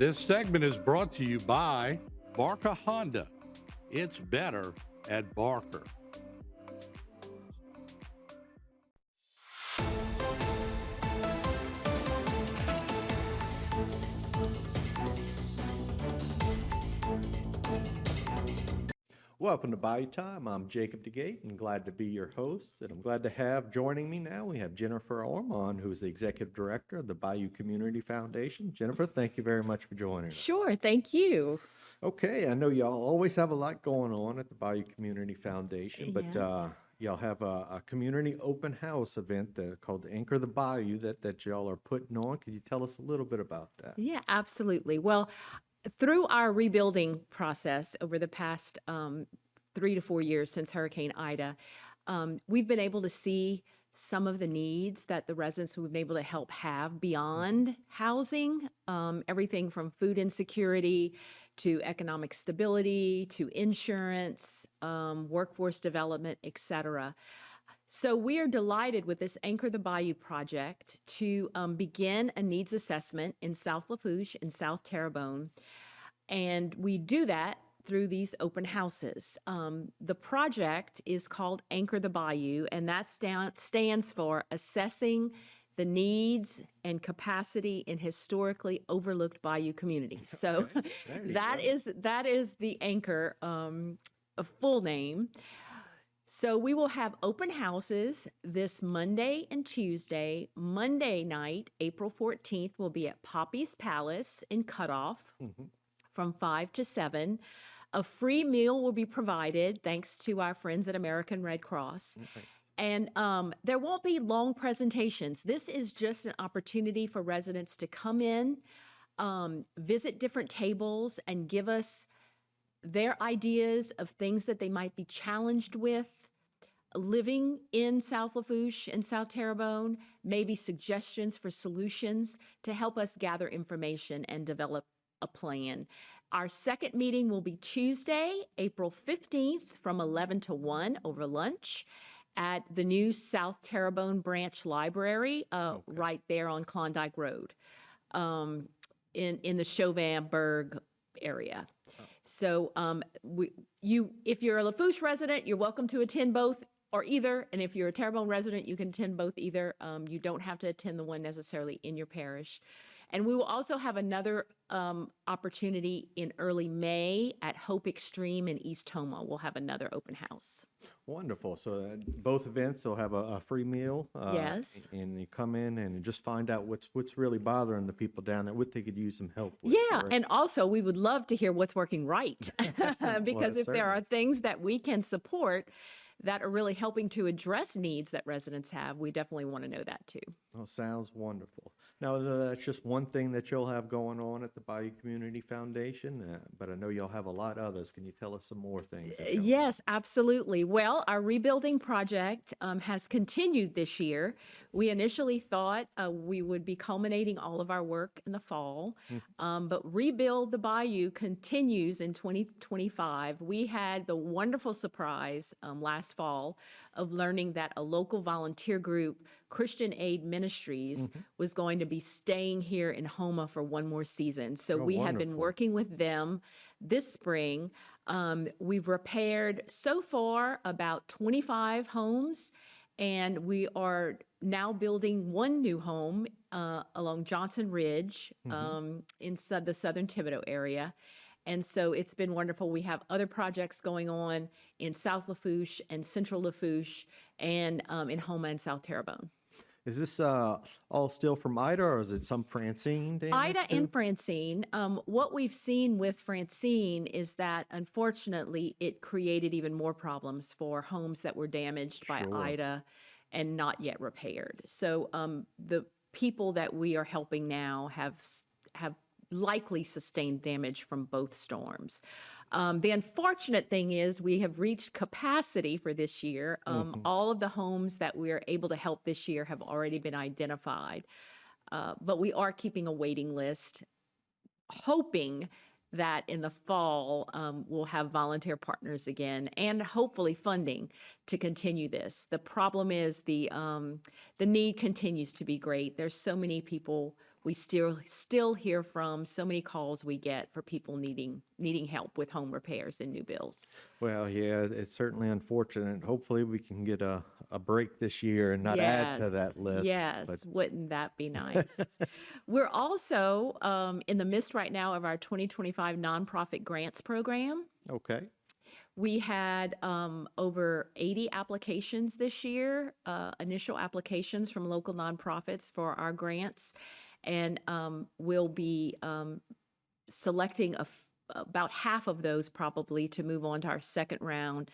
This segment is brought to you by Barker Honda. It's better at Barker. Welcome to Bayou Time. I'm Jacob DeGate and glad to be your host. And I'm glad to have joining me now, we have Jennifer Ormond, who's the Executive Director of the Bayou Community Foundation. Jennifer, thank you very much for joining us. Sure, thank you. Okay, I know y'all always have a lot going on at the Bayou Community Foundation, but Yes. y'all have a community open house event called Anchor the Bayou that y'all are putting on. Can you tell us a little bit about that? Yeah, absolutely. Well, through our rebuilding process over the past 3 to 4 years since Hurricane Ida, we've been able to see some of the needs that the residents we've been able to help have beyond housing, everything from food insecurity to economic stability to insurance, workforce development, et cetera. So we are delighted with this Anchor the Bayou project to begin a needs assessment in South Lafourche and South Terrebonne. And we do that through these open houses. The project is called Anchor the Bayou, and that stands for Assessing the Needs and Capacity in Historically Overlooked Bayou Communities. So that is the Anchor, a full name. So we will have open houses this Monday and Tuesday. Monday night, April 14th, will be at Poppy's Palace in Cutoff from 5 to 7. A free meal will be provided thanks to our friends at American Red Cross. Okay. And there won't be long presentations. This is just an opportunity for residents to come in, visit different tables, and give us their ideas of things that they might be challenged with living in South Lafourche and South Terrebonne, maybe suggestions for solutions to help us gather information and develop a plan. Our second meeting will be Tuesday, April 15th from 11 to 1 over lunch at the new South Terrebonne Branch Library, right there on Klondike Road, in the Chauvinburg area. So if you're a Lafourche resident, you're welcome to attend both or either. And if you're a Terrebonne resident, you can attend both either. You don't have to attend the one necessarily in your parish. And we will also have another opportunity in early May at Hope Extreme in East Houma. We'll have another open house. Wonderful. So both events will have a free meal. Yes. And you come in and just find out what's really bothering the people down there, what they could use some help with. Yeah, and also we would love to hear what's working right. Because if there are things that we can support that are really helping to address needs that residents have, we definitely want to know that too. Well, sounds wonderful. Now, that's just one thing that you'll have going on at the Bayou Community Foundation, but I know you'll have a lot of others. Can you tell us some more things? Yes, absolutely. Well, our rebuilding project has continued this year. We initially thought we would be culminating all of our work in the fall, but Rebuild the Bayou continues in 2025. We had the wonderful surprise last fall of learning that a local volunteer group, Christian Aid Ministries, was going to be staying here in Houma for one more season. So we have been working with them this spring. We've repaired so far about 25 homes, and we are now building one new home along Johnson Ridge in the southern Thibodaux area. And so it's been wonderful. We have other projects going on in South Lafourche and Central Lafourche and in Houma and South Terrebonne. Is this all still from Ida, or is it some Francine damage Ida too? and Francine. What we've seen with Francine is that, unfortunately, it created even more problems for homes that were damaged by Ida and not yet repaired. So the people that we are helping now have likely sustained damage from both storms. The unfortunate thing is we have reached capacity for this year. All of the homes that we are able to help this year have already been identified, but we are keeping a waiting list, hoping that in the fall we'll have volunteer partners again and hopefully funding to continue this. The problem is the need continues to be great. There's so many people we still hear from so many calls we get for people needing help with home repairs and new builds. Well, yeah, it's certainly unfortunate. Hopefully, we can get a break this year and not add Yes, to that list. yes, But wouldn't that be nice? We're also in the midst right now of our 2025 nonprofit grants program. okay, We had over 80 applications this year, initial applications from local nonprofits for our grants, and we'll be selecting about half of those probably to move on to our second round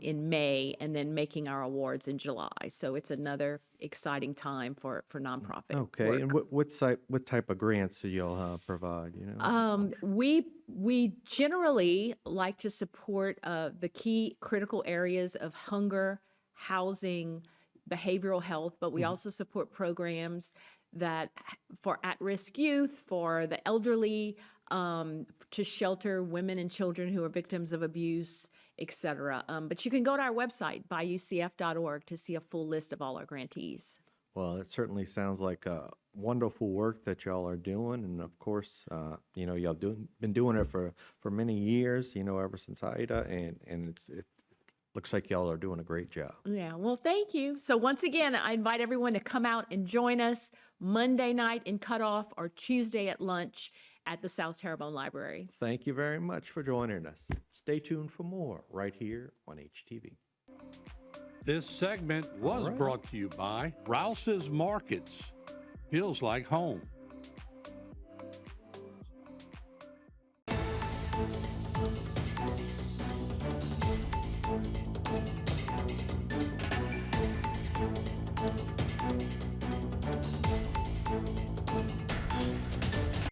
in May, and then making our awards in July. So it's another exciting time for nonprofit okay. work. And what type of grants do y'all provide? You know? We generally like to support the key critical areas of hunger, housing, behavioral health, but we also support programs that for at-risk youth, for the elderly, to shelter women and children who are victims of abuse, et cetera. But you can go to our website, bayoucf.org, to see a full list of all our grantees. Well, it certainly sounds like wonderful work that y'all are doing, and of course, you know, y'all been doing it for many years. You know, ever since Ida, and it looks like y'all are doing a great job. Yeah, well, thank you. So once again, I invite everyone to come out and join us Monday night in cutoff or Tuesday at lunch at the South Terrebonne Library. Thank you very much for joining us. Stay tuned for more right here on HTV. This segment was All right. brought to you by Rouse's Markets. Feels like home.